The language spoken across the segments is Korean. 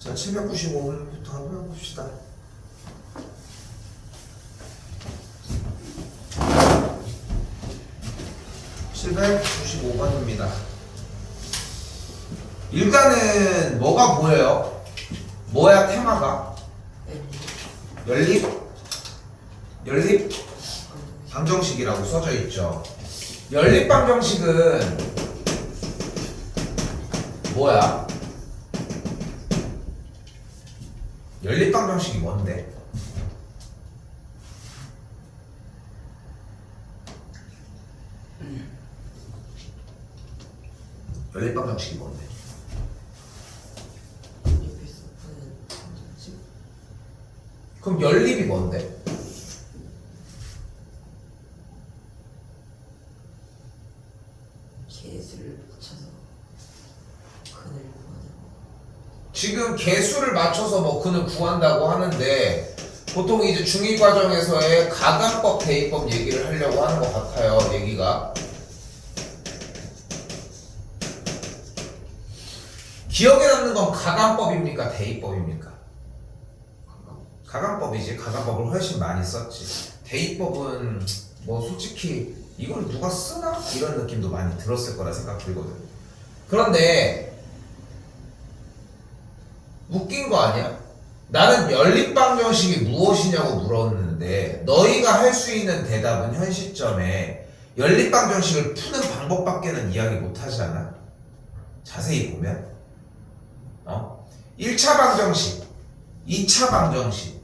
자, 795번부터 한번 해봅시다. (795번입니다) 일단은 뭐가 보여요? 뭐야 테마가? 연립? 연립 방정식이라고 써져 있죠. 연립 방정식은 뭐야? 연립 방정식이 뭔데? 연립 방정식이 뭔데? 그럼 연립이 뭔데? 개수를 붙여서 근을 구하는 지금 개수를 맞춰서 뭐 근을 구한다고 하는데 보통 이제 중2 과정에서의 가간법, 대입법 얘기를 하려고 하는 것 같아요. 얘기가 기억에 남는 건 가간법입니까? 대입법입니까? 가간법이지. 가간법을 훨씬 많이 썼지. 대입법은 뭐 솔직히 이걸 누가 쓰나? 이런 느낌도 많이 들었을 거라 생각 들거든. 그런데 웃긴 거 아니야? 나는 연립방정식이 무엇이냐고 물었는데 너희가 할 수 있는 대답은 현 시점에 연립방정식을 푸는 방법밖에는 이야기 못하지 않아? 자세히 보면 1차 방정식, 2차 방정식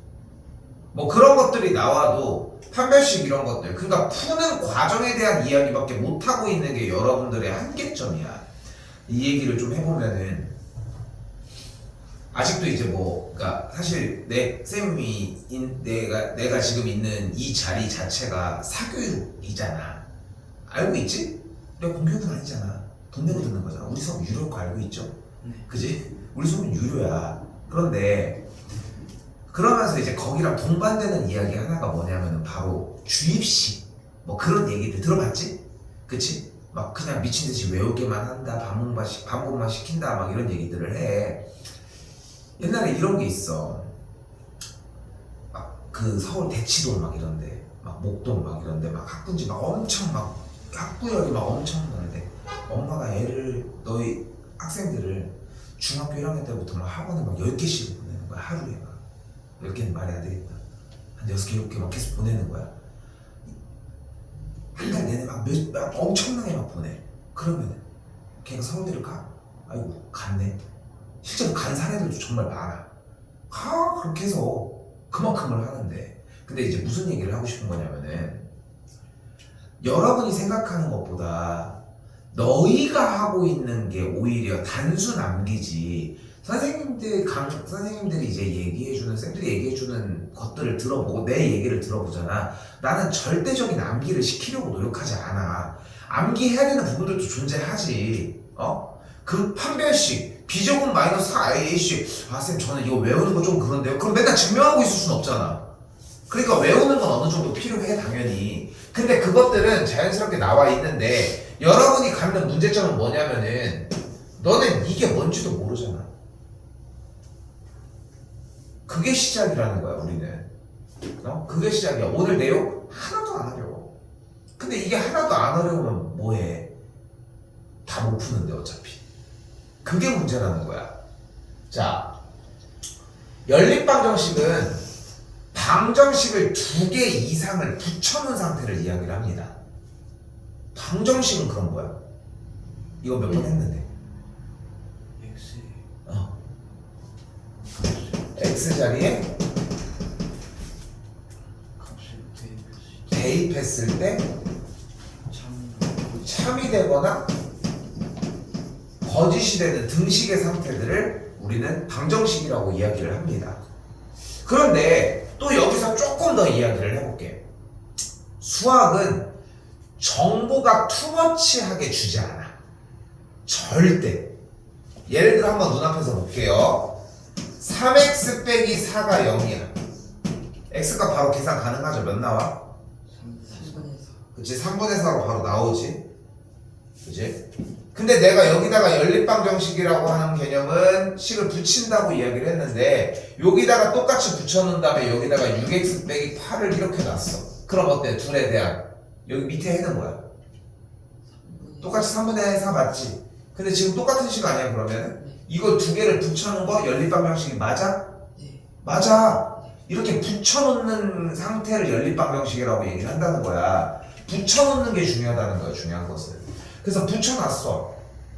뭐 그런 것들이 나와도 판별식 이런 것들, 그러니까 푸는 과정에 대한 이야기밖에 못하고 있는 게 여러분들의 한계점이야. 이 얘기를 좀 해보면은 아직도 이제 뭐, 그러니까 사실 내가 지금 있는 이 자리 자체가 사교육이잖아. 알고 있지? 내가 공교육은 아니잖아. 돈 내고 듣는 거잖아. 우리 수업 유료인 거 알고 있죠? 네. 그지? 우리 수업은 유료야. 그런데 그러면서 이제 거기랑 동반되는 이야기 하나가 뭐냐면은 바로 주입식 뭐 그런 얘기들 들어봤지? 그치? 막 그냥 미친 듯이 외우기만 한다, 반복만 시킨다, 막 이런 얘기들을 해. 옛날에 이런 게 있어. 막 그 서울 대치동 막 이런데, 막 목동 막 이런데 막 학군지 막 엄청 막 학구열이 막 엄청 나는데 엄마가 너희 학생들을 중학교 1학년 때부터 막 학원에 막 10개씩 보내는 거야. 하루에 막 10개는 말이 안 되겠다. 한 6개, 7개 막 계속 보내는 거야. 한 달 내내 막 엄청나게 막 보내. 그러면은 걔가 서울대를 가? 아이고 갔네. 실제로 간 사례들도 정말 많아. 그렇게 해서 그만큼을 하는데, 근데 이제 무슨 얘기를 하고 싶은 거냐면은 여러분이 생각하는 것보다 너희가 하고 있는 게 오히려 단순 암기지. 선생님들이 이제 쌤들이 얘기해주는 것들을 들어보고 내 얘기를 들어보잖아. 나는 절대적인 암기를 시키려고 노력하지 않아. 암기해야 되는 부분들도 존재하지. 그 판별식, B제곱 마이너스 4AC. 쌤 저는 이거 외우는 거 좀 그런데요. 그럼 맨날 증명하고 있을 순 없잖아. 그러니까 외우는 건 어느 정도 필요해 당연히. 근데 그것들은 자연스럽게 나와 있는데 여러분이 갖는 문제점은 뭐냐면은 너는 이게 뭔지도 모르잖아. 그게 시작이라는 거야 우리는. 그게 시작이야. 오늘 내용 하나도 안 어려워. 근데 이게 하나도 안 어려우면 뭐해? 다 못 푸는데 어차피. 그게 문제라는 거야. 자, 연립방정식은 방정식을 2개 이상을 붙여놓은 상태를 이야기를 합니다. 방정식은 그럼 뭐야? 이거 몇 번 했는데? X 자리에 대입했을 때 참이 되거나 거짓이 되는 등식의 상태들을 우리는 방정식이라고 이야기를 합니다. 그런데 또 여기서 조금 더 이야기를 해볼게. 수학은 정보가 투머치하게 주지 않아. 절대. 예를 들어 한번 눈앞에서 볼게요. 3x 빼기 4가 0이야. x가 바로 계산 가능하죠? 몇 나와? 3분의 4. 그치? 3분의 4로 바로 나오지? 그치? 근데 내가 여기다가 연립방정식이라고 하는 개념은 식을 붙인다고 이야기를 했는데 여기다가 똑같이 붙여놓은 다음에 여기다가 6x 빼기 8을 이렇게 놨어. 그럼 어때? 둘에 대한 여기 밑에 해는 뭐야? 똑같이 3분의 4 맞지? 근데 지금 똑같은 식 아니야 그러면은? 네. 이거 두 개를 붙여놓은 거 연립방정식이 맞아? 네. 맞아. 이렇게 붙여놓는 상태를 연립방정식이라고 얘기를 한다는 거야. 붙여놓는 게 중요하다는 거야, 중요한 것은. 그래서 붙여놨어.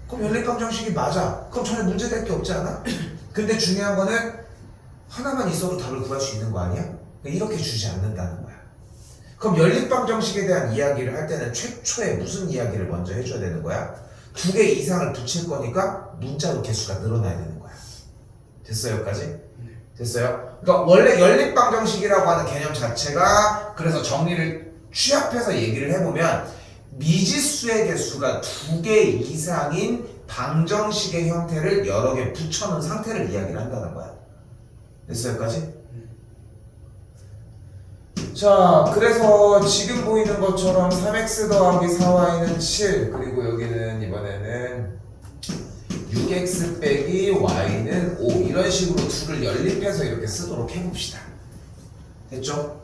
그럼 연립방정식이 맞아. 그럼 전혀 문제될 게 없지 않아? 근데 중요한 거는 하나만 있어도 답을 구할 수 있는 거 아니야? 이렇게 주지 않는다는 거야. 그럼 연립방정식에 대한 이야기를 할 때는 최초에 무슨 이야기를 먼저 해줘야 되는 거야? 두 개 이상을 붙일 거니까 문자로 개수가 늘어나야 되는 거야. 됐어요, 여기까지? 됐어요? 그러니까 원래 연립방정식이라고 하는 개념 자체가 그래서 정리를 취합해서 얘기를 해보면 미지수의 개수가 두 개 이상인 방정식의 형태를 여러 개 붙여놓은 상태를 이야기를 한다는 거야. 됐어요, 여기까지? 자, 그래서 지금 보이는 것처럼 3x 더하기 4y는 7 그리고 여기는 이번에는 6x 빼기 y는 5 이런 식으로 둘을 연립해서 이렇게 쓰도록 해봅시다. 됐죠?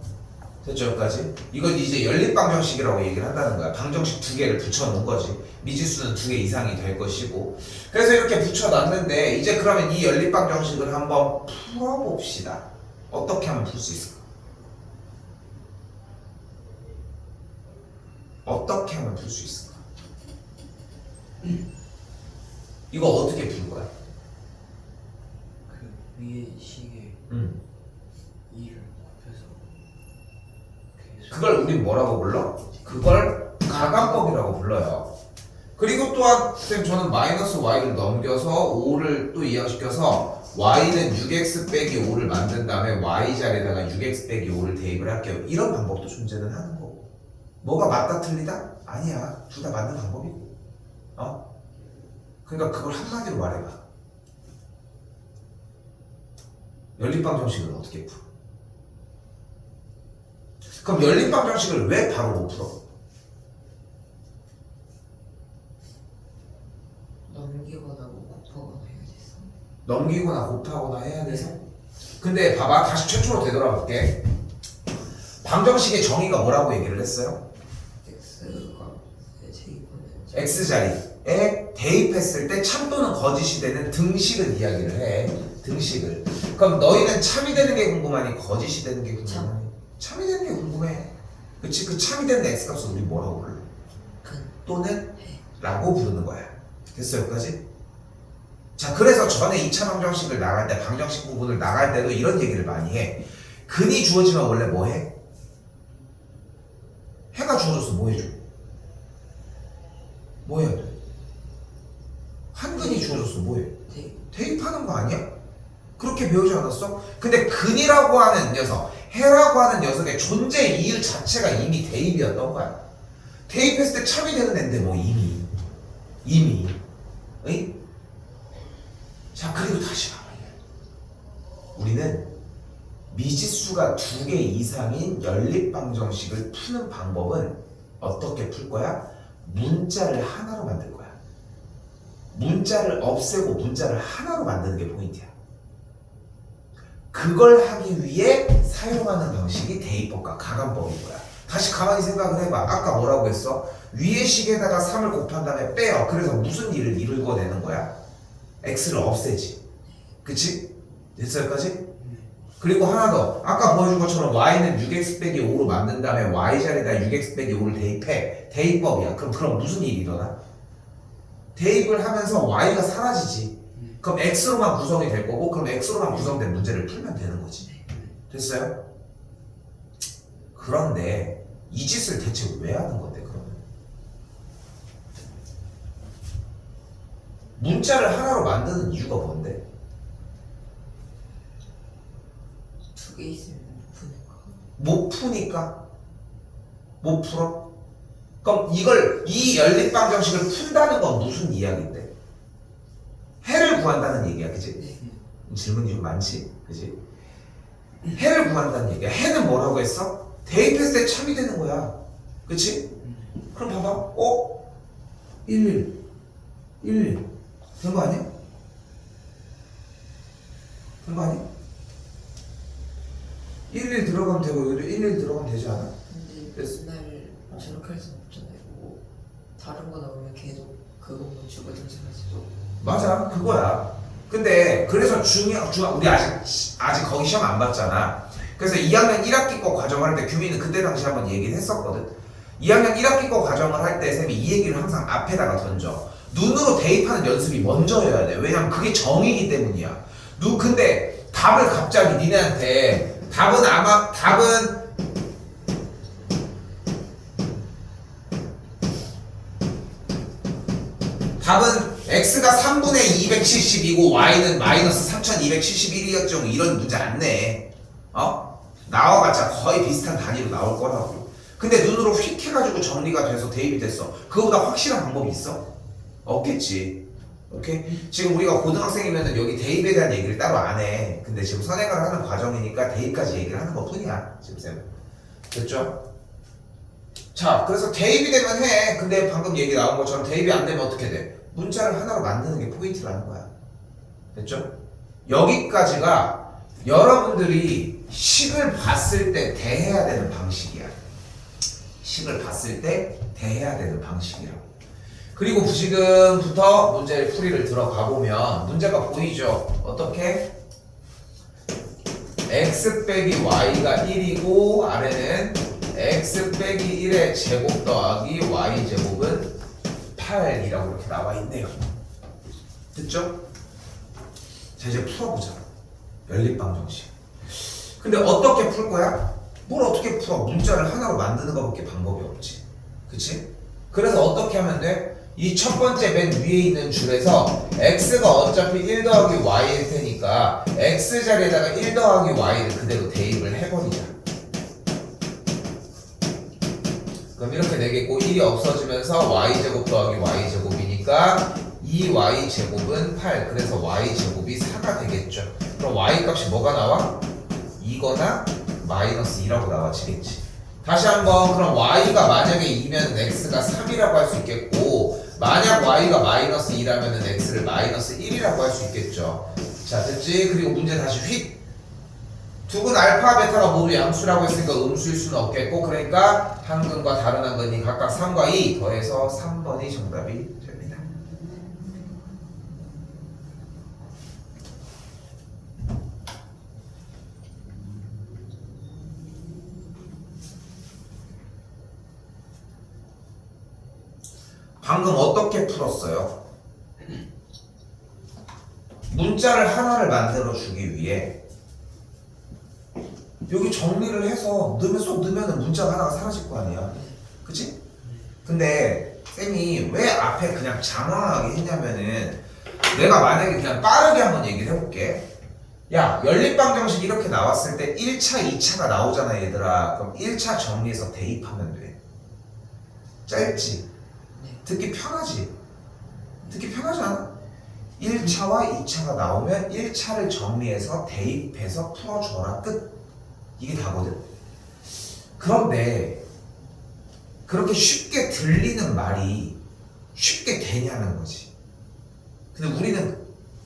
됐죠? 여기까지? 이건 이제 연립방정식이라고 얘기를 한다는 거야. 방정식 두 개를 붙여놓은 거지. 미지수는 두 개 이상이 될 것이고. 그래서 이렇게 붙여놨는데 이제 그러면 이 연립방정식을 한번 풀어봅시다. 어떻게 하면 풀 수 있을까? 어떻게 하면 풀 수 있을까? 이거 어떻게 풀 거야? 그 위에 식에 2를 곱해서 그걸 우린 뭐라고 불러? 그걸 가감법이라고 불러요. 그리고 또한 쌤 저는 마이너스 y를 넘겨서 5를 또 이항시켜서 y는 6x 빼기 5를 만든 다음에 y 자리에다가 6x 빼기 5를 대입을 할게요. 이런 방법도 존재는 하는 거고. 뭐가 맞다 틀리다? 아니야. 둘 다 맞는 방법이고. 그러니까 그걸 한마디로 말해봐. 연립방정식을 어떻게 풀어? 그럼 연립방정식을 왜 바로 못 풀어? 넘기거나 뭐 곱하거나 해야 돼서. 넘기거나 곱하거나 해야 돼서? 근데 봐봐. 다시 최초로 되돌아볼게. 방정식의 정의가 뭐라고 얘기를 했어요? x가 제곱하면 x자리에 대입했을 때 참 또는 거짓이 되는 등식을 이야기를 해. 등식을. 그럼 너희는 참이 되는 게 궁금하니 거짓이 되는 게 궁금하니? 참이 되는 게 궁금해. 그치? 그 참이 되는 x값을 우리 뭐라고 불러? 또는 라고 부르는 거야. 됐어 여기까지? 자 그래서 전에 2차 방정식을 나갈 때 방정식 부분을 나갈 때도 이런 얘기를 많이 해. 근이 주어지면 원래 뭐 해? 해가 주어졌어 뭐 해줘? 뭐 해야 돼? 한근이 주어졌어 뭐해? 대입하는 거 아니야? 그렇게 배우지 않았어? 근데 근이라고 하는 녀석, 해라고 하는 녀석의 존재 이유 자체가 이미 대입이었던 거야. 대입했을 때 참이 되는 앤데 뭐 이미 응? 자 그리고 다시 봐봐. 우리는 미지수가 두 개 이상인 연립방정식을 푸는 방법은 어떻게 풀 거야? 문자를 하나로 만들 거야. 문자를 없애고 문자를 하나로 만드는 게 포인트야. 그걸 하기 위해 사용하는 방식이 대입법과 가감법인 거야. 다시 가만히 생각을 해봐. 아까 뭐라고 했어? 위의 식에다가 3을 곱한 다음에 빼요. 그래서 무슨 일을 이루어내는 거야? x를 없애지. 그치? 됐어 여기까지? 그리고 하나 더. 아까 보여준 것처럼 y는 6x 빼기 5로 만든 다음에 y 자리에다 6x 빼기 5를 대입해. 대입법이야. 그럼 무슨 일이 일어나? 대입을 하면서 y가 사라지지. 그럼 x로만 구성이 될 거고 그럼 x로만 구성된 문제를 풀면 되는 거지. 됐어요? 그런데 이 짓을 대체 왜 하는 건데 그러면? 문자를 하나로 만드는 이유가 뭔데? 두 개 있으면 못 푸니까. 못 푸니까? 못 풀어? 그럼 이 연립방정식을 푼다는 건 무슨 이야기인데? 해를 구한다는 얘기야, 그치? 질문이 좀 많지, 그치? 해를 구한다는 얘기야. 해는 뭐라고 했어? 대입했을 때 참이 되는 거야, 그치? 그럼 봐봐, 1, 1, 된 거 아니야? 된 거 아니야? 1 들어가면 되고 여기도 1 들어가면 되지 않아? 근데 됐어. 맨날 저렇게 할 수는 없잖아요. 뭐 다른 거 나오면 계속 그것만 주거든지 할수도. 맞아, 그거야. 근데 그래서 우리 아직 거기 시험 안 봤잖아. 그래서 2학년 1학기 거 과정을 할 때 규민은 그때 당시 한번 얘기를 했었거든. 2학년 1학기 거 과정을 할 때 쌤이 이 얘기를 항상 앞에다가 던져. 눈으로 대입하는 연습이 먼저여야 돼. 왜냐면 그게 정이기 때문이야. 근데 답을 갑자기 니네한테 답은 x가 3분의 270이고 y는 마이너스 3271이었죠. 이런 문제 안 내. 나와봤자 거의 비슷한 단위로 나올 거라고. 근데 눈으로 휙 해가지고 정리가 돼서 대입이 됐어. 그거보다 확실한 방법이 있어? 없겠지. 오케이? 지금 우리가 고등학생이면은 여기 대입에 대한 얘기를 따로 안 해. 근데 지금 선행을 하는 과정이니까 대입까지 얘기를 하는 것 뿐이야. 지금 쌤. 됐죠? 자, 그래서 대입이 되면 해. 근데 방금 얘기 나온 것처럼 대입이 안 되면 어떻게 돼? 문자를 하나로 만드는 게 포인트라는 거야. 됐죠? 여기까지가 여러분들이 식을 봤을 때 대해야 되는 방식이야. 식을 봤을 때 대해야 되는 방식이라고. 그리고 지금부터 문제 풀이를 들어가 보면 문제가 보이죠? 어떻게? x 빼기 y가 1이고 아래는 x 빼기 1의 제곱 더하기 y 제곱은 8이라고 이렇게 나와 있네요. 됐죠? 자, 이제 풀어보자. 연립방정식. 근데 어떻게 풀 거야? 뭘 어떻게 풀어? 문자를 하나로 만드는 것밖에 방법이 없지. 그치? 그래서 어떻게 하면 돼? 이 첫 번째 맨 위에 있는 줄에서 x가 어차피 1 더하기 y일 테니까 x 자리에다가 1 더하기 y를 그대로 대입을 해버리자. 그럼 이렇게 되겠고 1이 없어지면서 y제곱 더하기 y제곱이니까 2y제곱은 8. 그래서 y제곱이 4가 되겠죠. 그럼 y 값이 뭐가 나와? 2거나 마이너스 2라고 나와지겠지. 다시 한번 그럼 y가 만약에 2면 x가 3이라고 할 수 있겠고 만약 y가 마이너스 2라면 x를 마이너스 1이라고 할 수 있겠죠. 자, 됐지? 그리고 문제 다시 휙. 두근 알파, 베타가 모두 양수라고 했으니까 음수일 수는 없겠고 그러니까 한근과 다른 한근이 각각 3과 2 더해서 3번이 정답이 됩니다. 방금 어떻게 풀었어요? 문자를 하나를 만들어 주기 위해 여기 정리를 해서 쏙 넣으면 문자가 하나가 사라질 거 아니야. 그치? 근데 쌤이 왜 앞에 그냥 장황하게 했냐면은 내가 만약에 그냥 빠르게 한번 얘기를 해볼게. 야, 연립방정식 이렇게 나왔을 때 1차, 2차가 나오잖아 얘들아. 그럼 1차 정리해서 대입하면 돼. 짧지? 듣기 편하지? 듣기 편하지 않아? 1차와 2차가 나오면 1차를 정리해서 대입해서 풀어줘라. 끝. 이게 다거든. 그런데 그렇게 쉽게 들리는 말이 쉽게 되냐는 거지. 근데 우리는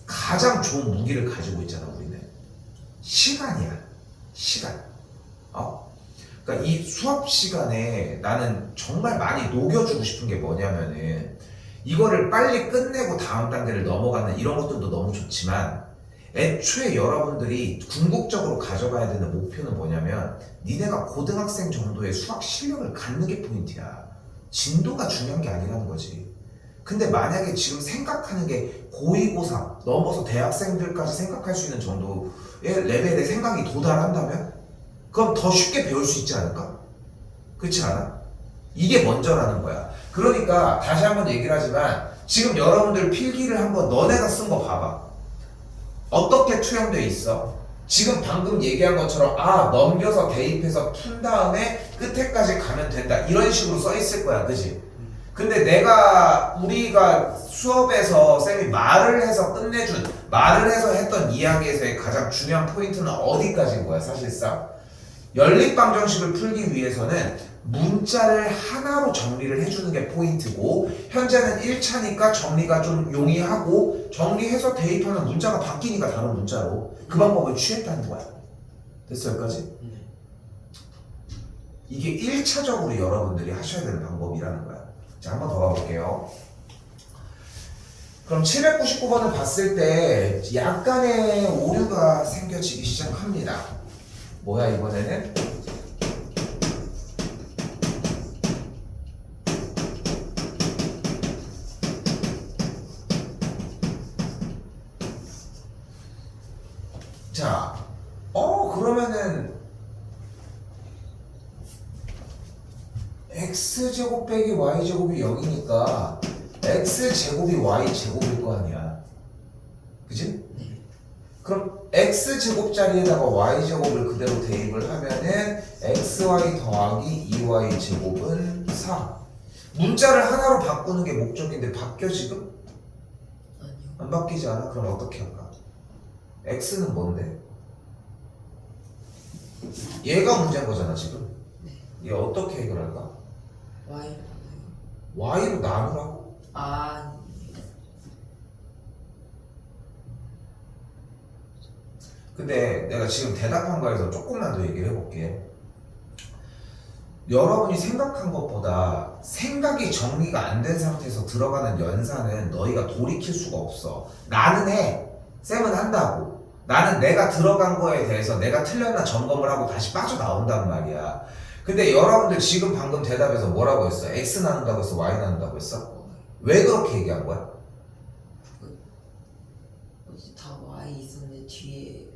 가장 좋은 무기를 가지고 있잖아. 우리는 시간이야. 시간. 그러니까 이 수업 시간에 나는 정말 많이 녹여주고 싶은 게 뭐냐면은 이거를 빨리 끝내고 다음 단계를 넘어가는 이런 것들도 너무 좋지만 애초에 여러분들이 궁극적으로 가져가야 되는 목표는 뭐냐면 니네가 고등학생 정도의 수학 실력을 갖는 게 포인트야. 진도가 중요한 게 아니라는 거지. 근데 만약에 지금 생각하는 게 고2, 고3 넘어서 대학생들까지 생각할 수 있는 정도의 레벨의 생각이 도달한다면 그럼 더 쉽게 배울 수 있지 않을까? 그렇지 않아? 이게 먼저라는 거야. 그러니까 다시 한번 얘기를 하지만 지금 여러분들 필기를 한번 너네가 쓴 거 봐봐. 어떻게 투영돼 있어? 지금 방금 얘기한 것처럼 넘겨서 대입해서 푼 다음에 끝에까지 가면 된다 이런 식으로 써 있을 거야. 그지? 근데 우리가 수업에서 쌤이 말을 해서 했던 이야기에서의 가장 중요한 포인트는 어디까지인 거야 사실상? 연립방정식을 풀기 위해서는 문자를 하나로 정리를 해주는 게 포인트고 현재는 1차니까 정리가 좀 용이하고 정리해서 대입하면 문자가 바뀌니까 다른 문자로 그 방법을 취했다는 거야. 됐어 여기까지? 이게 1차적으로 여러분들이 하셔야 되는 방법이라는 거야. 자, 한 번 더 가볼게요. 그럼 799번을 봤을 때 약간의 오류가 생겨지기 시작합니다. 뭐야 이번에는? 자, 그러면은 x제곱 빼기 y제곱이 0이니까 x제곱이 y제곱일 거 아니야. 그지? 그럼 x제곱 자리에다가 y제곱을 그대로 대입을 하면은 xy 더하기 2y제곱은 4. 문자를 하나로 바꾸는 게 목적인데 바뀌어 지금? 아니요. 안 바뀌지 않아? 그럼 어떻게 할까? x는 뭔데? 얘가 문제인 거잖아 지금. 얘 어떻게 해결할까? Y를 나눠요. y로 나누라고? 아, 근데 내가 지금 대답한 거에서 조금만 더 얘기를 해볼게. 여러분이 생각한 것보다 생각이 정리가 안 된 상태에서 들어가는 연산은 너희가 돌이킬 수가 없어. 나는 해. 쌤은 한다고. 나는 내가 들어간 거에 대해서 내가 틀렸나 점검을 하고 다시 빠져나온단 말이야. 근데 여러분들 지금 방금 대답에서 뭐라고 했어? X 나눈다고 했어? Y 나눈다고 했어? 왜 그렇게 얘기한 거야? 뭐지 다 Y 있었는데 뒤에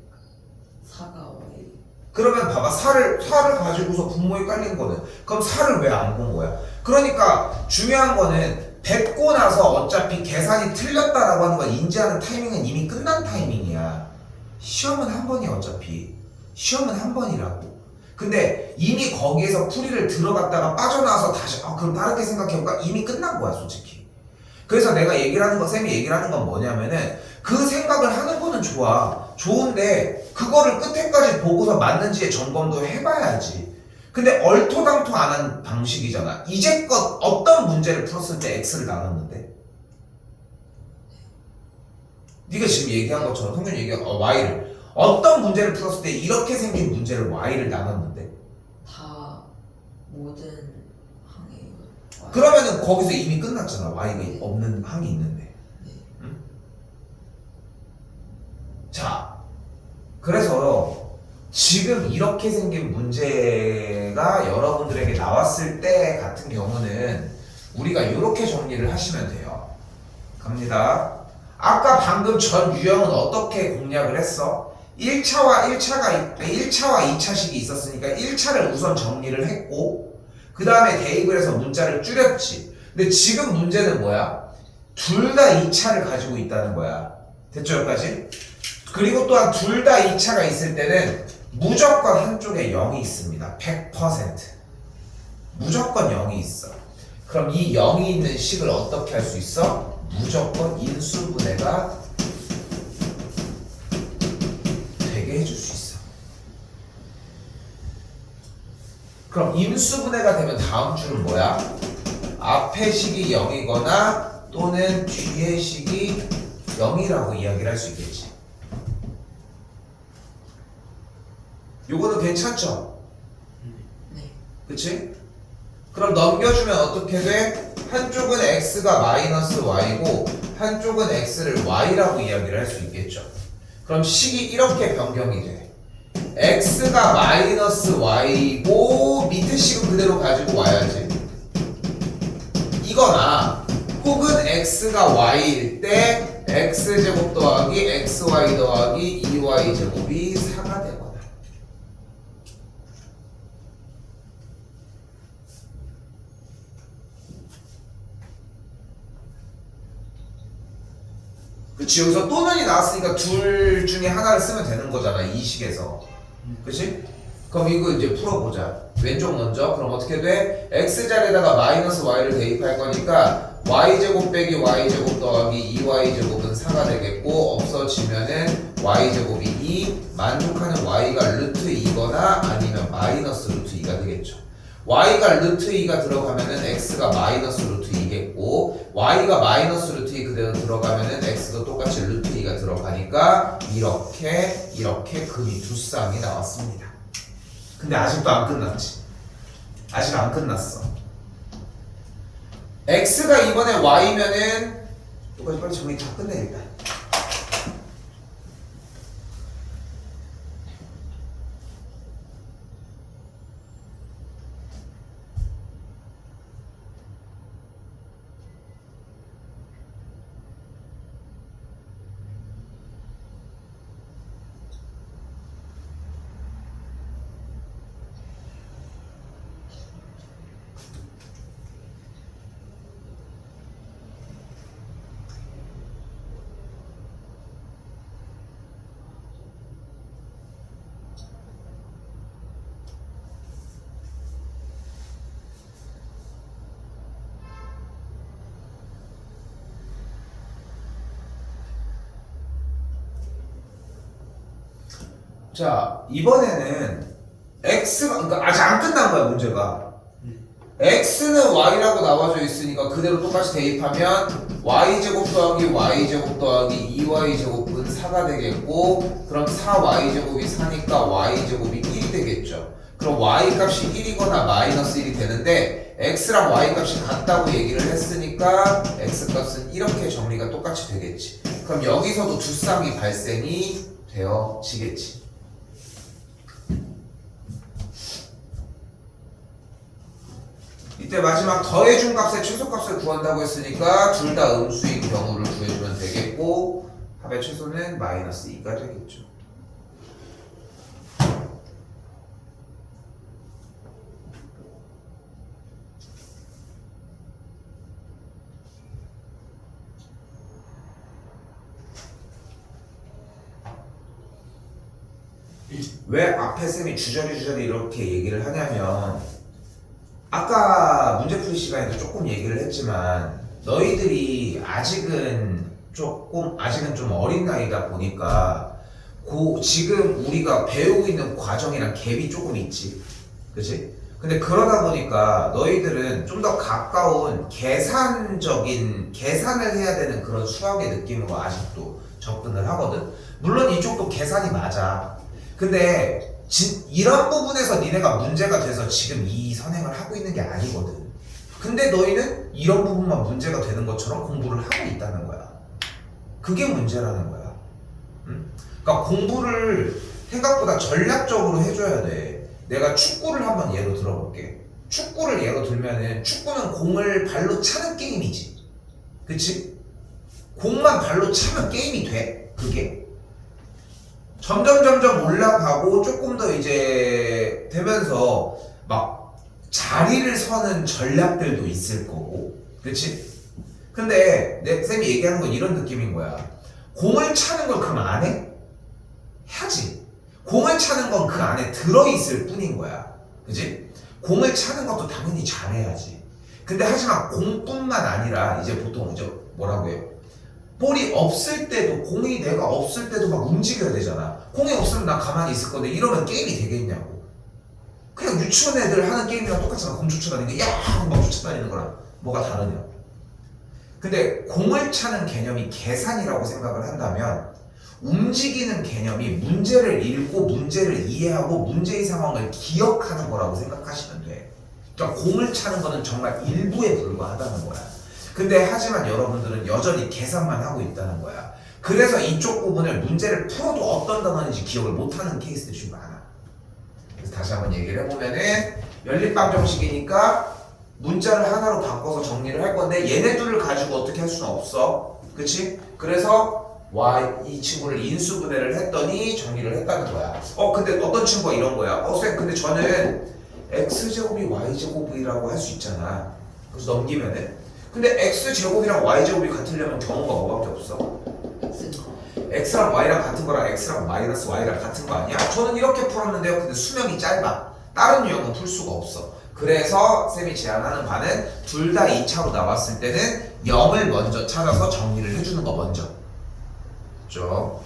4가 Y. 그러면 봐봐, 4를 가지고서 분모에 깔린 거는 그럼 4를 왜 안 본 거야? 그러니까 중요한 거는 뱉고 나서 어차피 계산이 틀렸다라고 하는 걸 인지하는 타이밍은 이미 끝난 타이밍이야. 시험은 한 번이야. 어차피 시험은 한 번이라고. 근데 이미 거기에서 풀이를 들어갔다가 빠져나와서 다시 그럼 다르게 생각해볼까? 이미 끝난 거야 솔직히. 그래서 내가 얘기를 하는 거, 쌤이 얘기를 하는 건 뭐냐면은 그 생각을 하는 거는 좋은데 그거를 끝에까지 보고서 맞는지의 점검도 해봐야지. 근데 얼토당토 안 한 방식이잖아. 이제껏 어떤 문제를 풀었을 때 X를 나눴는데? 네가 지금 얘기한 것처럼 성균이 얘기한 Y를 어떤 문제를 풀었을 때 이렇게 생긴 문제를 Y를 나눴는데? 다 모든 항에 Y. 그러면은 거기서 이미 끝났잖아. Y가 없는 항이 있는데. 네. 응? 자, 그래서 지금 이렇게 생긴 문제가 여러분들에게 나왔을 때 같은 경우는 우리가 이렇게 정리를 하시면 돼요. 갑니다. 아까 방금 전 유형은 어떻게 공략을 했어? 1차와 2차식이 있었으니까 1차를 우선 정리를 했고 그 다음에 대입을 해서 문자를 줄였지. 근데 지금 문제는 뭐야? 둘 다 2차를 가지고 있다는 거야. 됐죠 여기까지? 그리고 또한 둘 다 2차가 있을 때는 무조건 한쪽에 0이 있습니다. 100%. 무조건 0이 있어. 그럼 이 0이 있는 식을 어떻게 할 수 있어? 무조건 인수분해가 되게 해줄 수 있어. 그럼 인수분해가 되면 다음 줄은 뭐야? 앞의 식이 0이거나 또는 뒤의 식이 0이라고 이야기를 할 수 있겠지. 요거는 괜찮죠? 네. 그치? 그럼 넘겨주면 어떻게 돼? 한쪽은 x가 마이너스 y고 한쪽은 x를 y라고 이야기를 할 수 있겠죠. 그럼 식이 이렇게 변경이 돼. x가 마이너스 y고 밑에 식은 그대로 가지고 와야지. 이거나 혹은 x가 y일 때 x제곱 더하기 xy 더하기 2y제곱이 4가 되거나. 그치? 여기서 또는이 나왔으니까 둘 중에 하나를 쓰면 되는 거잖아. 이 식에서. 그치? 그럼 이거 이제 풀어보자. 왼쪽 먼저. 그럼 어떻게 돼? x자리에다가 마이너스 y를 대입할 거니까 y제곱 빼기 y제곱 더하기 2y제곱은 4가 되겠고 없어지면은 y제곱이 2 만족하는 y가 루트 2거나 아니면 마이너스 루트 2가 되겠죠. y가 루트 2가 들어가면은 x가 마이너스 루트 2겠고 y가 마이너스 루트 2 그대로 들어가면은 x도 똑같이 루트 2가 들어가니까 이렇게 금이 두 쌍이 나왔습니다. 근데 아직도 안 끝났지. 아직 안 끝났어. x가 이번에 y면은 똑같이 빨리 정리 다 끝내 일단. 자, 이번에는 x가 그러니까 아직 안 끝난 거야, 문제가. x는 y라고 나와져 있으니까 그대로 똑같이 대입하면 y제곱 더하기 y제곱 더하기 2y제곱은 4가 되겠고 그럼 4y제곱이 4니까 y제곱이 1이 되겠죠. 그럼 y 값이 1이거나 마이너스 1이 되는데 x랑 y 값이 같다고 얘기를 했으니까 x 값은 이렇게 정리가 똑같이 되겠지. 그럼 여기서도 두 쌍이 발생이 되어지겠지. 이때 마지막 더해준 값의 최소값을 구한다고 했으니까 둘 다 음수인 경우를 구해주면 되겠고 합의 최소는 마이너스 2가 되겠죠. 왜 앞에 쌤이 주저리 이렇게 얘기를 하냐면 아까 문제풀이 시간에도 조금 얘기를 했지만 너희들이 아직은 좀 어린 나이다 보니까 지금 우리가 배우고 있는 과정이랑 갭이 조금 있지, 그치? 근데 그러다 보니까 너희들은 좀 더 가까운 계산을 해야 되는 그런 수학의 느낌으로 아직도 접근을 하거든. 물론 이쪽도 계산이 맞아. 근데 이런 부분에서 니네가 문제가 돼서 지금 이 선행을 하고 있는 게 아니거든. 근데 너희는 이런 부분만 문제가 되는 것처럼 공부를 하고 있다는 거야. 그게 문제라는 거야. 응? 그러니까 공부를 생각보다 전략적으로 해줘야 돼. 내가 축구를 한번 예로 들어볼게. 축구를 예로 들면은 축구는 공을 발로 차는 게임이지. 그치? 공만 발로 차면 게임이 돼. 그게. 점점 올라가고 조금 더 이제 되면서 막 자리를 서는 전략들도 있을 거고, 그치? 근데 쌤이 얘기하는 건 이런 느낌인 거야. 공을 차는 걸 그럼 안 해? 해야지. 공을 차는 건 그 안에 들어있을 뿐인 거야. 그치? 공을 차는 것도 당연히 잘해야지. 근데 하지만 공뿐만 아니라 이제 보통 이제 뭐라고 해요? 볼이 없을 때도 공이 내가 없을 때도 막 움직여야 되잖아. 공이 없으면 난 가만히 있을 건데 이러면 게임이 되겠냐고. 그냥 유치원 애들 하는 게임이랑 똑같잖아. 공 쫓아다니는 게 야! 막 쫓아다니는 거랑 뭐가 다르냐. 근데 공을 차는 개념이 계산이라고 생각을 한다면 움직이는 개념이 문제를 읽고 문제를 이해하고 문제의 상황을 기억하는 거라고 생각하시면 돼. 그러니까 공을 차는 거는 정말 일부에 불과하다는 거야. 근데 하지만 여러분들은 여전히 계산만 하고 있다는 거야. 그래서 이쪽 부분을 문제를 풀어도 어떤 단어인지 기억을 못하는 케이스들이 좀 많아. 그래서 다시 한번 얘기를 해보면은 연립방정식이니까 문자를 하나로 바꿔서 정리를 할 건데 얘네 둘을 가지고 어떻게 할 수는 없어. 그치? 그래서 이 친구를 인수분해를 했더니 정리를 했다는 거야. 근데 어떤 친구가 이런 거야. 쌤 근데 저는 x제곱이 y제곱이라고 할 수 있잖아. 그래서 넘기면은 근데 x제곱이랑 y제곱이 같으려면 경우가 뭐밖에 없어? x랑 y랑 같은 거랑 x랑 마이너스 y랑 같은 거 아니야? 저는 이렇게 풀었는데요. 근데 수명이 짧아. 다른 유형은 풀 수가 없어. 그래서 쌤이 제안하는 바는 둘 다 2차로 나왔을 때는 0을 먼저 찾아서 정리를 해주는 거 먼저. 그렇죠?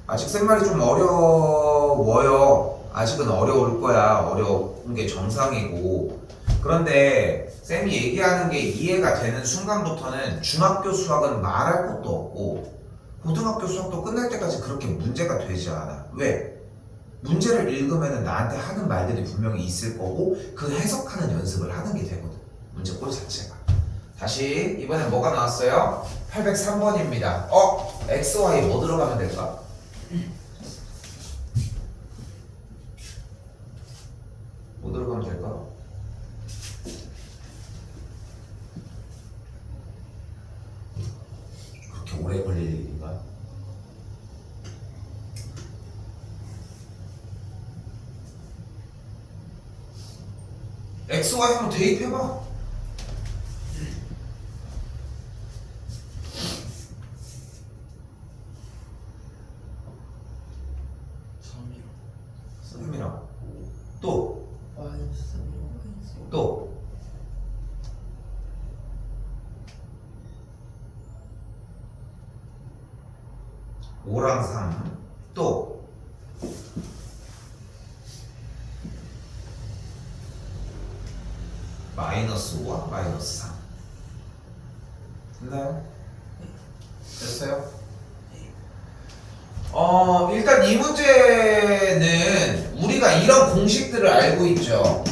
아직 쌤말이 좀 어려워요. 아직은 어려울 거야. 어려운 게 정상이고. 그런데 쌤이 얘기하는 게 이해가 되는 순간부터는 중학교 수학은 말할 것도 없고 고등학교 수학도 끝날 때까지 그렇게 문제가 되지 않아. 왜? 문제를 읽으면 나한테 하는 말들이 분명히 있을 거고 그 해석하는 연습을 하는 게 되거든. 문제 꼴 자체가. 다시 이번엔 뭐가 나왔어요? 803번입니다. x, y 뭐 들어가면 될까? 뭐 들어가면 될까? 그렇게 오래 걸릴 일인가? x, y 한번 대입해봐. 또, 마이너스 3이랑 또. 오랑 3. 또. 마이너스 5와 마이너스 3. 됐나요? 됐어요? 일단 이 문제는 우리가 이런 공식들을 알고 있죠.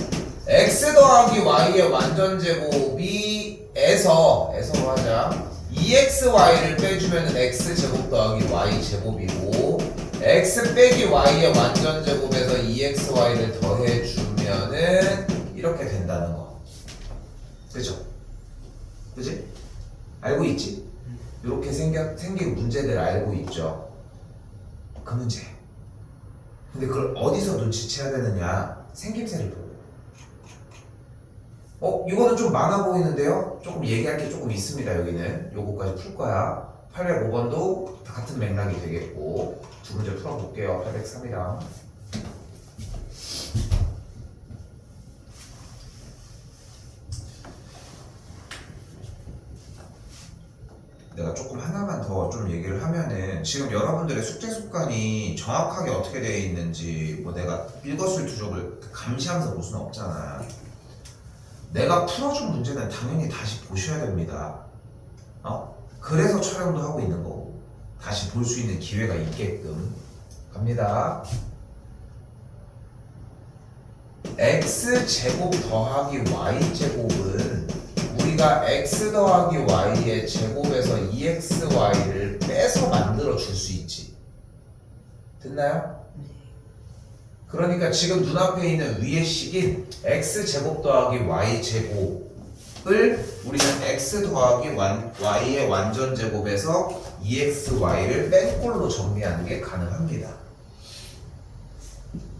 x 더하기 y의 완전제곱이 에서로 하자. 2xy를 빼주면 x제곱 더하기 y제곱이고 x 빼기 y의 완전제곱에서 2xy를 더해주면은 이렇게 된다는 거. 그죠? 그지? 알고 있지? 이렇게 생긴 문제들 알고 있죠. 그 문제. 근데 그걸 어디서 눈치채야 되느냐? 생김새를 보고. 이거는 좀 많아 보이는데요? 조금 얘기할 게 조금 있습니다. 여기는 요거까지 풀 거야. 805번도 같은 맥락이 되겠고 두 문제 풀어볼게요. 803이랑 내가 조금 하나만 더 좀 얘기를 하면은 지금 여러분들의 숙제 습관이 정확하게 어떻게 되어 있는지 뭐 내가 일거수일투족을 감시하면서 볼 수는 없잖아. 내가 풀어준 문제는 당연히 다시 보셔야 됩니다. 그래서 촬영도 하고 있는 거고 다시 볼 수 있는 기회가 있게끔 갑니다. x제곱 더하기 y제곱은 우리가 x 더하기 y의 제곱에서 2xy를 빼서 만들어 줄 수 있지. 됐나요? 그러니까 지금 눈앞에 있는 위의 식인 x제곱 더하기 y제곱을 우리는 x 더하기 y의 완전제곱에서 2xy를 뺀 꼴로 정리하는 게 가능합니다.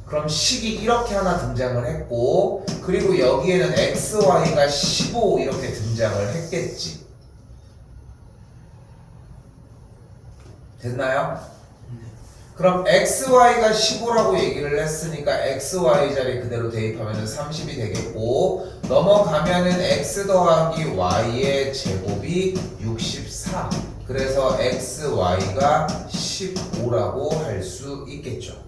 그럼 식이 이렇게 하나 등장을 했고 그리고 여기에는 xy가 15 이렇게 등장을 했겠지. 됐나요? 그럼 xy가 15라고 얘기를 했으니까 xy 자리 그대로 대입하면 30이 되겠고 넘어가면은 x 더하기 y의 제곱이 64. 그래서 xy가 15라고 할 수 있겠죠.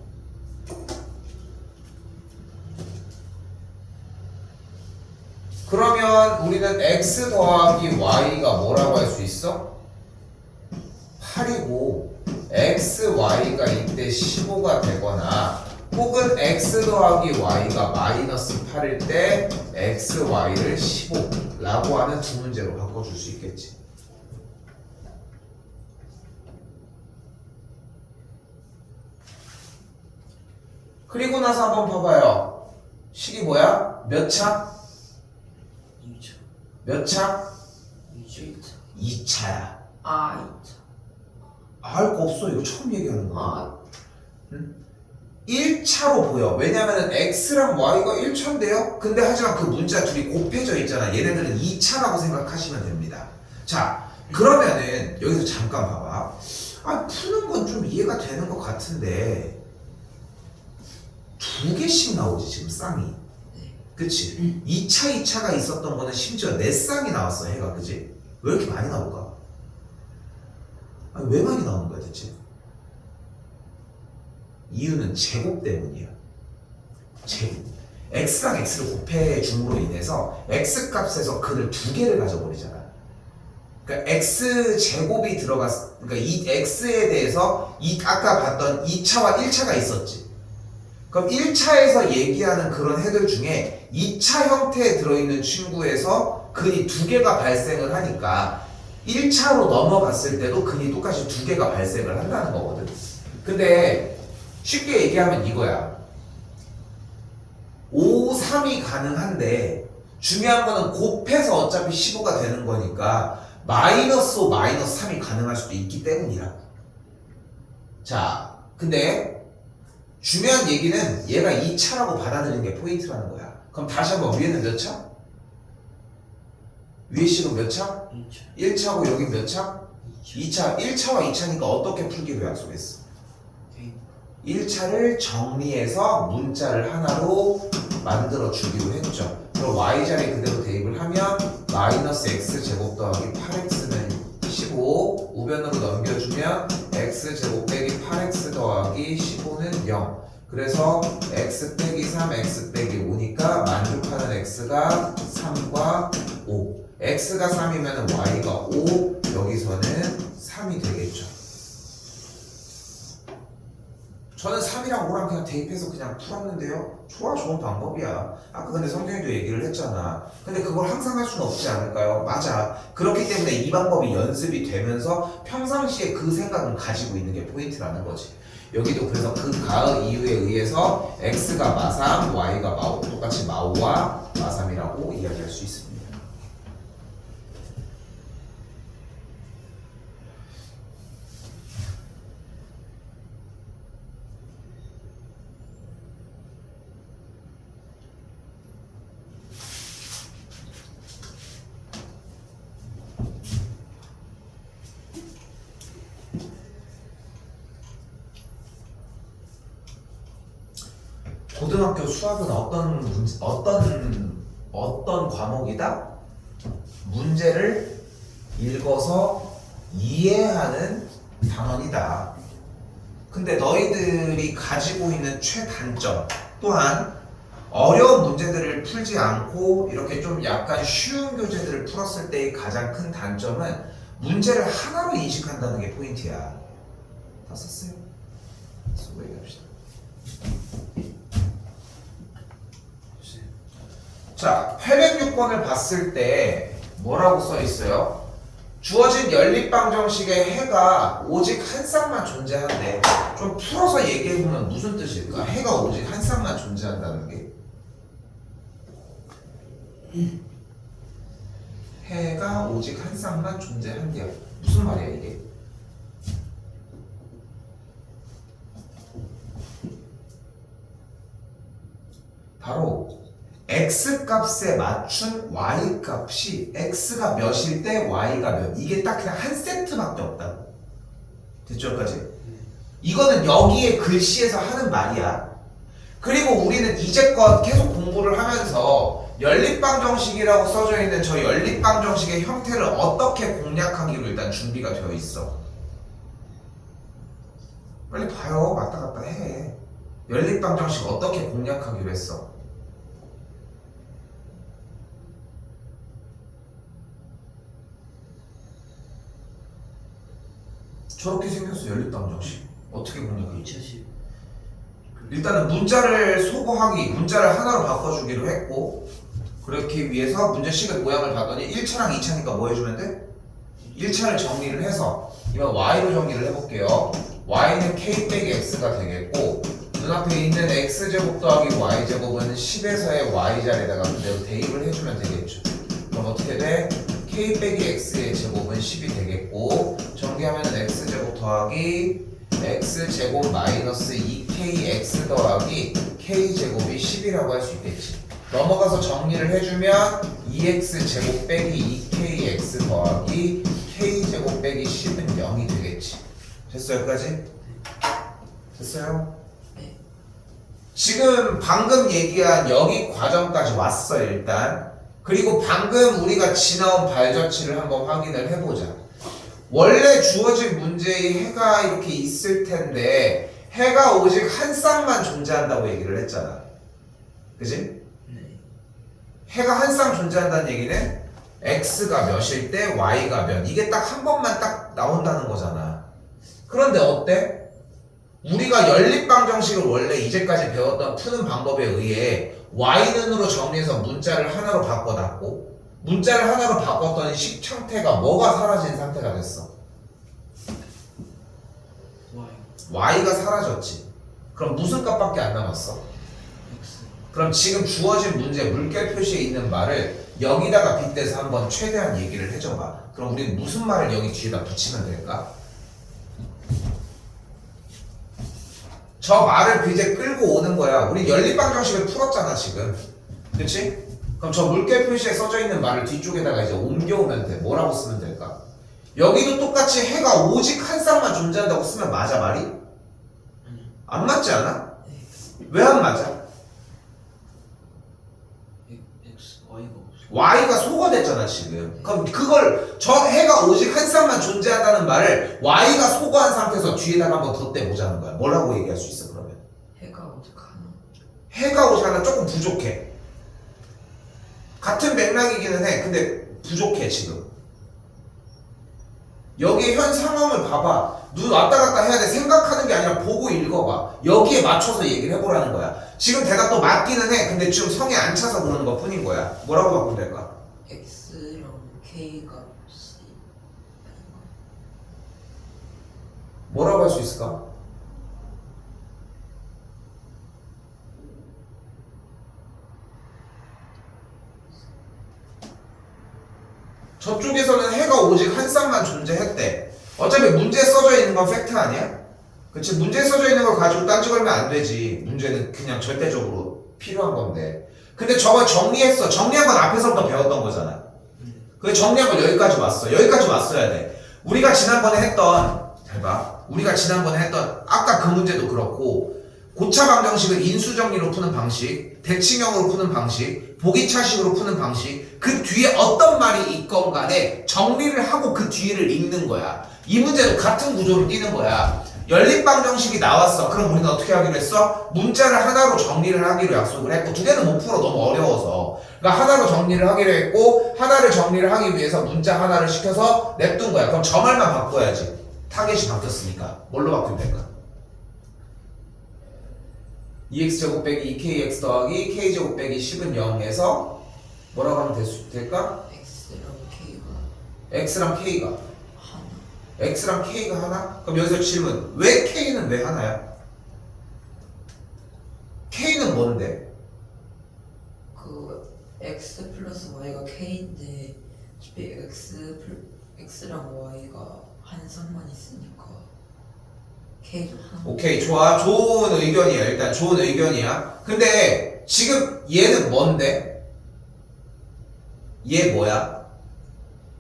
그러면 우리는 x 더하기 y가 뭐라고 할 수 있어? 8이고 xy가 이때 15가 되거나 혹은 x 더하기 y가 마이너스 8일 때 xy를 15라고 하는 두 문제로 바꿔줄 수 있겠지. 그리고 나서 한번 봐봐요. 식이 뭐야? 몇 차? 2차. 몇 차? 2차. 2차야. 2차. 알 거 없어. 이거 처음 얘기하는 거야. 1차로 보여. 왜냐면은 x랑 y가 1차인데요. 근데 하지만 그 문자 둘이 곱해져 있잖아. 얘네들은 2차라고 생각하시면 됩니다. 자, 그러면은 여기서 잠깐 봐봐. 푸는 건 좀 이해가 되는 것 같은데 두 개씩 나오지 지금 쌍이. 그치? 2차가 있었던 거는 심지어 4쌍이 나왔어 해가. 그치? 왜 이렇게 많이 나올까? 왜 많이 나오는 거야 대체? 이유는 제곱 때문이야. 제곱. x랑 x를 곱해 줌으로 인해서 x 값에서 근을 두 개를 가져버리잖아. 그러니까 x 제곱이 그러니까 이 x에 대해서 아까 봤던 2차와 1차가 있었지. 그럼 1차에서 얘기하는 그런 해들 중에 2차 형태에 들어있는 친구에서 근이 두 개가 발생을 하니까 1차로 넘어갔을 때도 근이 똑같이 두 개가 발생을 한다는 거거든. 근데 쉽게 얘기하면 이거야. 5, 3이 가능한데 중요한 거는 곱해서 어차피 15가 되는 거니까 마이너스 5, 마이너스 3이 가능할 수도 있기 때문이라. 자, 근데 중요한 얘기는 얘가 2차라고 받아들이는 게 포인트라는 거야. 그럼 다시 한번 위에는 몇 차? 위에 식은 몇 차? 2차. 1차고 여긴 몇 차? 2차. 1차와 2차니까 어떻게 풀기로 약속했어? 1차를 정리해서 문자를 하나로 만들어 주기로 했죠. 그럼 y자리에 그대로 대입을 하면 마이너스 x제곱 더하기 8x는 15, 우변으로 넘겨주면 x제곱 빼기 8x 더하기 15는 0. 그래서 x 빼기 3, x 빼기 5니까 만족하는 x가 3과 5. x가 3이면 y가 5, 여기서는 3이 되겠죠. 저는 3이랑 5랑 그냥 대입해서 그냥 풀었는데요. 좋은 방법이야. 아까 근데 성경이도 얘기를 했잖아. 근데 그걸 항상 할 수는 없지 않을까요? 맞아. 그렇기 때문에 이 방법이 연습이 되면서 평상시에 그 생각은 가지고 있는 게 포인트라는 거지. 여기도 그래서 그 가의 이유에 의해서 x가 마3, y가 마5, 똑같이 마5와 마3이라고 이야기할 수 있습니다. 고등학교 수학은 어떤 과목이다? 문제를 읽어서 이해하는 단원이다. 근데 너희들이 가지고 있는 최단점 또한 어려운 문제들을 풀지 않고 이렇게 좀 약간 쉬운 교재들을 풀었을 때의 가장 큰 단점은 문제를 하나로 인식한다는 게 포인트야. 다 썼어요? 쓰고 얘기합시다. 자, 806번을 봤을 때 뭐라고 써 있어요? 주어진 연립방정식의 해가 오직 한 쌍만 존재한대. 좀 풀어서 얘기해보면 무슨 뜻일까? 해가 오직 한 쌍만 존재한다는 게. 해가 오직 한 쌍만 존재한대요. 무슨 말이야 이게? 바로 x 값에 맞춘 y 값이 x가 몇일 때 y가 몇, 이게 딱 그냥 한 세트밖에 없다고. 됐죠 여기까지? 이거는 여기에 글씨에서 하는 말이야. 그리고 우리는 이제껏 계속 공부를 하면서 연립방정식이라고 써져 있는 저 연립방정식의 형태를 어떻게 공략하기로 일단 준비가 되어 있어. 빨리 봐요. 왔다 갔다 해. 연립방정식 어떻게 공략하기로 했어? 저렇게 생겼어. 연립방정식 어떻게 공략하기? 2차식. 일단은 문자를 소거하기, 문자를 하나로 바꿔주기로 했고, 그렇기 위해서 문제식의 모양을 봤더니 1차랑 2차니까 뭐 해주면 돼? 1차를 정리를 해서 이번 y로 정리를 해볼게요. y는 k 빼기 x가 되겠고, 눈앞에 있는 x제곱 더하기 y제곱은 10에서의 y자리에다가 그대로 대입을 해주면 되겠죠. 그럼 어떻게 돼? k 빼기 x의 제곱은 10이 되겠고, 정리하면 x제곱 더하기 x제곱 마이너스 2kx 더하기 k제곱이 10이라고 할 수 있겠지. 넘어가서 정리를 해주면 2x제곱 빼기 2kx 더하기 k제곱 빼기 10은 0이 되겠지. 됐어요 여기까지? 됐어요? 네. 지금 방금 얘기한 여기 과정까지 왔어요 일단. 그리고 방금 우리가 지나온 발저치를 한번 확인을 해보자. 원래 주어진 문제의 해가 이렇게 있을 텐데 해가 오직 한 쌍만 존재한다고 얘기를 했잖아. 그지? 네. 해가 한 쌍 존재한다는 얘기는 x가 몇일 때 y가 몇, 이게 딱 한 번만 딱 나온다는 거잖아. 그런데 어때? 우리가 연립방정식을 원래 이제까지 배웠던 푸는 방법에 의해 y는으로 정리해서 문자를 하나로 바꿔놨고, 문자를 하나로 바꿨더니 식 형태가 뭐가 사라진 상태가 됐어? y가 사라졌지. 그럼 무슨 값밖에 안 남았어? X. 그럼 지금 주어진 문제 물결 표시에 있는 말을 여기다가 빗대서 한번 최대한 얘기를 해줘봐. 그럼 우리는 무슨 말을 여기 뒤에다 붙이면 될까? 저 말을 이제 끌고 오는 거야. 우리 연립방정식을 풀었잖아 지금. 그치? 그럼 저 물결 표시에 써져 있는 말을 뒤쪽에다가 이제 옮겨오면 돼. 뭐라고 쓰면 될까? 여기도 똑같이 해가 오직 한 쌍만 존재한다고 쓰면 맞아 말이? 안 맞지 않아? 네. 왜 안 맞아? X, Y가 없어. y가 소가 됐잖아 지금. 그럼 그걸 저 해가 오직 한 쌍만 존재한다는 말을 y가 소거한 상태에서 뒤에다가 한번 덧대보자는 거야. 뭐라고 얘기할 수 있어 그러면? 해가 오직 하나. 해가 오직 하나 조금 부족해. 같은 맥락이기는 해. 근데 부족해 지금. 여기 현 상황을 봐봐. 눈 왔다 갔다 해야 돼. 생각하는 게 아니라 보고 읽어봐. 여기에 맞춰서 얘기를 해보라는 거야. 지금 대답도 맞기는 해. 근데 지금 성에 안 차서 그러는 것 뿐인 거야. 뭐라고 바꾸면 될까? X랑 K 값이 아닌가? 뭐라고 할 수 있을까? 저쪽에서는 해가 오직 한 쌍만 존재했대. 어차피 문제에 써져 있는 건 팩트 아니야? 그치? 문제에 써져 있는 걸 가지고 딴지 걸면 안 되지. 문제는 그냥 절대적으로 필요한 건데. 근데 저걸 정리했어. 정리한 건 앞에서부터 배웠던 거잖아. 그 정리한 건 여기까지 왔어. 여기까지 왔어야 돼. 우리가 지난번에 했던, 잘 봐. 우리가 지난번에 했던 아까 그 문제도 그렇고, 고차 방정식을 인수정리로 푸는 방식, 대칭형으로 푸는 방식, 보기차식으로 푸는 방식, 그 뒤에 어떤 말이 있건 간에 정리를 하고 그 뒤를 읽는 거야. 이 문제도 같은 구조를 띄는 거야. 연립방정식이 나왔어. 그럼 우리는 어떻게 하기로 했어? 문자를 하나로 정리를 하기로 약속을 했고, 두 개는 못 풀어. 너무 어려워서. 그러니까 하나로 정리를 하기로 했고, 하나를 정리를 하기 위해서 문자 하나를 시켜서 냅둔 거야. 그럼 저 말만 바꿔야지. 타겟이 바뀌었으니까. 뭘로 바꾸면 될까? 2x제곱 빼기 2kx 더하기 k제곱 빼기 10은 0에서 뭐라고 하면 될까? X랑 K가 x랑 k가 하나. x랑 k가 하나? 그럼 여기서 질문, 왜 k는 왜 하나야? k는 뭔데? 그 X 플러스 Y가 K인데 어차피 X랑 Y가 한 쌍만 있으니까 K도 하나. 오케이, 좋아. 좋은 의견이야. 일단 좋은 의견이야. 근데 지금 얘는 뭔데? 얘 뭐야?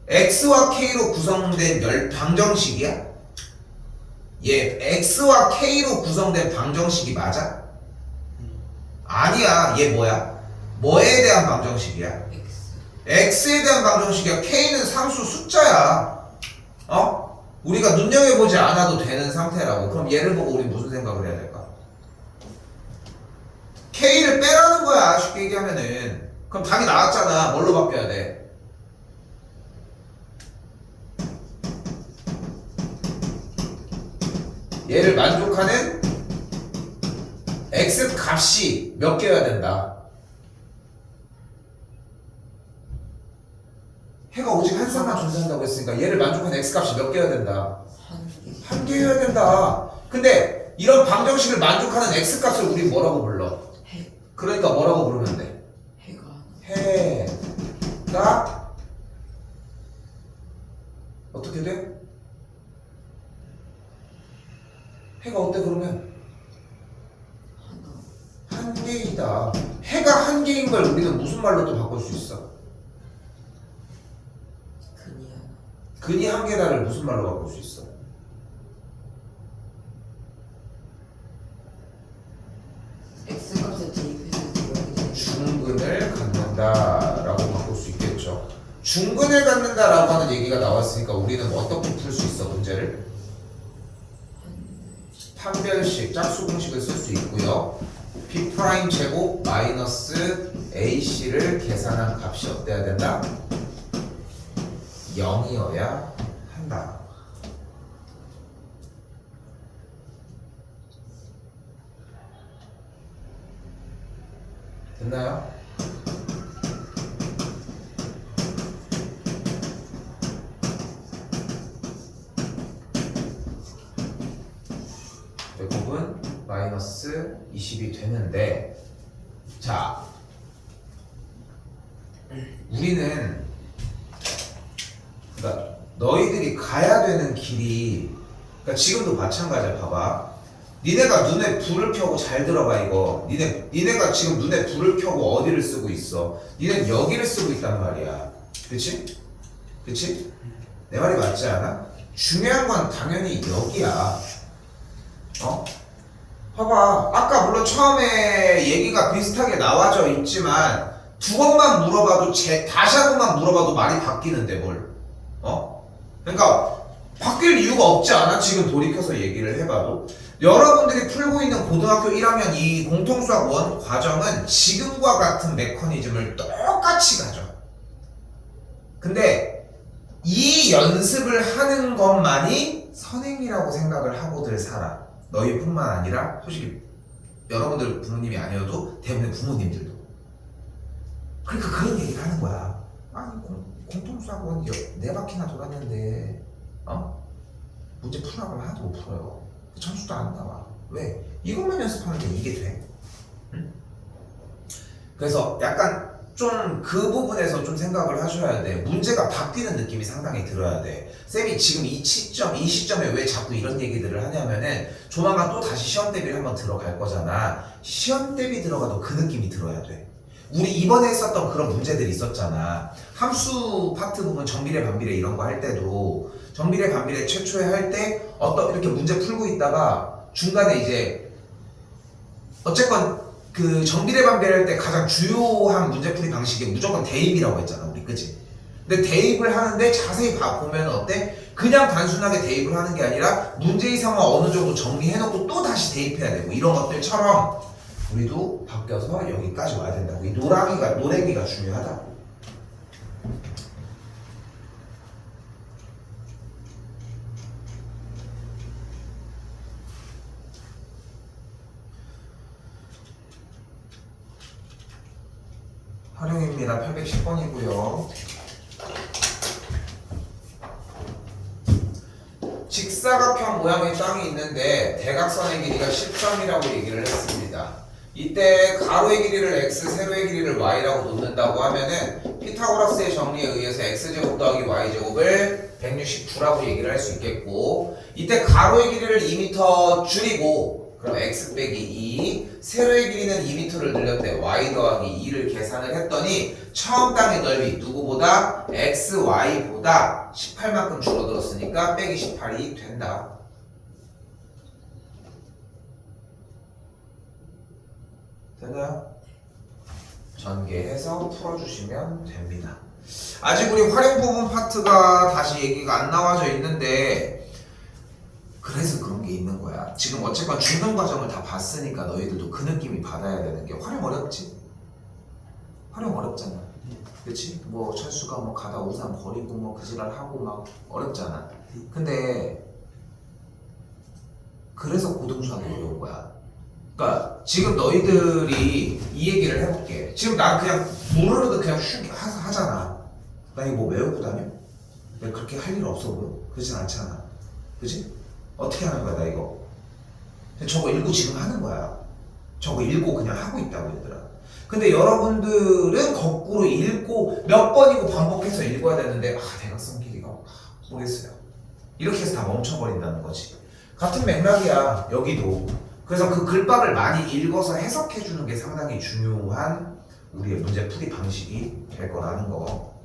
x와 k로 구성된 방정식이야? 얘 x와 k로 구성된 방정식이 맞아? 아니야. 얘 뭐야? 뭐에 대한 방정식이야? X. x에 대한 방정식이야. k는 상수 숫자야. 어? 우리가 눈여겨보지 않아도 되는 상태라고. 그럼 얘를 보고 우리 무슨 생각을 해야 될까? k를 빼라는 거야. 쉽게 얘기하면은. 그럼 답이 나왔잖아. 뭘로 바뀌어야 돼? 얘를 만족하는 x 값이 몇 개여야 된다? 해가 오직 한 쌍만 존재한다고 했으니까 얘를 만족하는 x 값이 몇 개여야 된다? 한 개. 한 개여야 된다. 근데 이런 방정식을 만족하는 x 값을 우리 뭐라고 불러? 해. 그러니까 뭐라고 부르면 돼? 해가 하나. 해가 어떻게 돼? 해가 어때 그러면? 하나. 한 개이다. 해가 한 개인 걸 우리는 무슨 말로 또 바꿀 수 있어? 근이 하나. 근이 한 개다를 무슨 말로 바꿀 수 있어? X 값에 대입해서 중근을 갖는다라고 바꿀 수 있겠죠. 중근을 갖는다라고 하는 얘기가 나왔으니까 우리는 어떻게 풀 수 있어 문제를? 판별식 짝수 공식을 쓸 수 있고요. B' 제곱 마이너스 AC를 계산한 값이 어때야 된다? 0이어야 한다. 됐나요? 곱은 마이너스 20이 되는데, 자, 우리는, 그러니까 너희들이 가야 되는 길이, 그러니까 지금도 마찬가지야. 봐봐. 니네가 눈에 불을 켜고, 잘 들어봐 이거. 니네가 지금 눈에 불을 켜고 어디를 쓰고 있어? 니네는 여기를 쓰고 있단 말이야. 그치? 그치? 내 말이 맞지 않아? 중요한 건 당연히 여기야. 봐봐. 아까 물론 처음에 얘기가 비슷하게 나와져 있지만 두 번만 물어봐도 다시 한 번만 물어봐도 말이 바뀌는데 뭘? 그러니까 바뀔 이유가 없지 않아? 지금 돌이켜서 얘기를 해봐도. 여러분들이 풀고 있는 고등학교 1학년 이 공통수학 1 과정은 지금과 같은 메커니즘을 똑같이 가져. 근데 이 연습을 하는 것만이 선행이라고 생각을 하고들 살아. 너희뿐만 아니라 솔직히 여러분들 부모님이 아니어도 대부분의 부모님들도. 그러니까 그런 얘기를 하는 거야. 아니 공통수학원 4바퀴나 돌았는데 문제 풀어가면 하나도 못 풀어요. 점수도 안 나와. 왜? 이것만 연습하는데 이게 돼? 응? 그래서 약간 좀 그 부분에서 좀 생각을 하셔야 돼. 문제가 바뀌는 느낌이 상당히 들어야 돼. 쌤이 지금 이 시점에 왜 자꾸 이런 얘기들을 하냐면은 조만간 또 다시 시험 대비를 한번 들어갈 거잖아. 시험 대비 들어가도 그 느낌이 들어야 돼. 우리 이번에 했었던 그런 문제들이 있었잖아. 함수 파트 부분 정비례 반비례 이런 거 할 때도 정비례 반비례 최초에 할 때 어떤 이렇게 문제 풀고 있다가 중간에 이제 어쨌건 그 정비례 반비례 할 때 가장 주요한 문제풀이 방식이 무조건 대입이라고 했잖아 우리. 그치? 근데 대입을 하는데 자세히 보면 어때? 그냥 단순하게 대입을 하는 게 아니라 문제의 상황 어느 정도 정리해놓고 또 다시 대입해야 되고 이런 것들처럼 우리도 바뀌어서 여기까지 와야 된다고. 이 노래기가 중요하다. 활용입니다. 810번이고요. 직사각형 모양의 땅이 있는데 대각선의 길이가 13이라고 얘기를 했습니다. 이때 가로의 길이를 x, 세로의 길이를 y라고 놓는다고 하면은 피타고라스의 정리에 의해서 x제곱 더하기 y제곱을 169라고 얘기를 할 수 있겠고, 이때 가로의 길이를 2m 줄이고 그럼 x 빼기 2, 세로의 길이는 2m를 늘렸대. y 더하기 2를 계산을 했더니 처음 땅의 넓이 누구보다 x, y보다 18만큼 줄어들었으니까 빼기 18이 된다. 됐나요? 전개해서 풀어주시면 됩니다. 아직 우리 활용 부분 파트가 다시 얘기가 안 나와져 있는데 그래서 그런 게 있는 거야. 지금 어쨌건 중간 과정을 다 봤으니까 너희들도 그 느낌이 받아야 되는 게, 활용 어렵지? 활용 어렵잖아. 그치? 뭐 철수가 뭐 가다 우산 버리고 뭐 그지랄 하고 막 어렵잖아. 근데 그래서 고등수학이 어려운 거야. 그러니까 지금 너희들이 이 얘기를 해볼게. 지금 난 그냥 모르는데 그냥 슉 하잖아. 나 이거 뭐 외우고 다녀? 내가 그렇게 할 일 없어 보여? 그렇진 않잖아. 그치? 어떻게 하는 거야 나 이거? 저거 읽고 지금 하는 거야. 저거 읽고 그냥 하고 있다고 얘들아. 근데 여러분들은 거꾸로 읽고 몇 번이고 반복해서 읽어야 되는데 대각선 길이가 모르겠어요. 이렇게 해서 다 멈춰버린다는 거지. 같은 맥락이야 여기도. 그래서 그 글밥을 많이 읽어서 해석해주는 게 상당히 중요한 우리의 문제풀이 방식이 될 거라는 거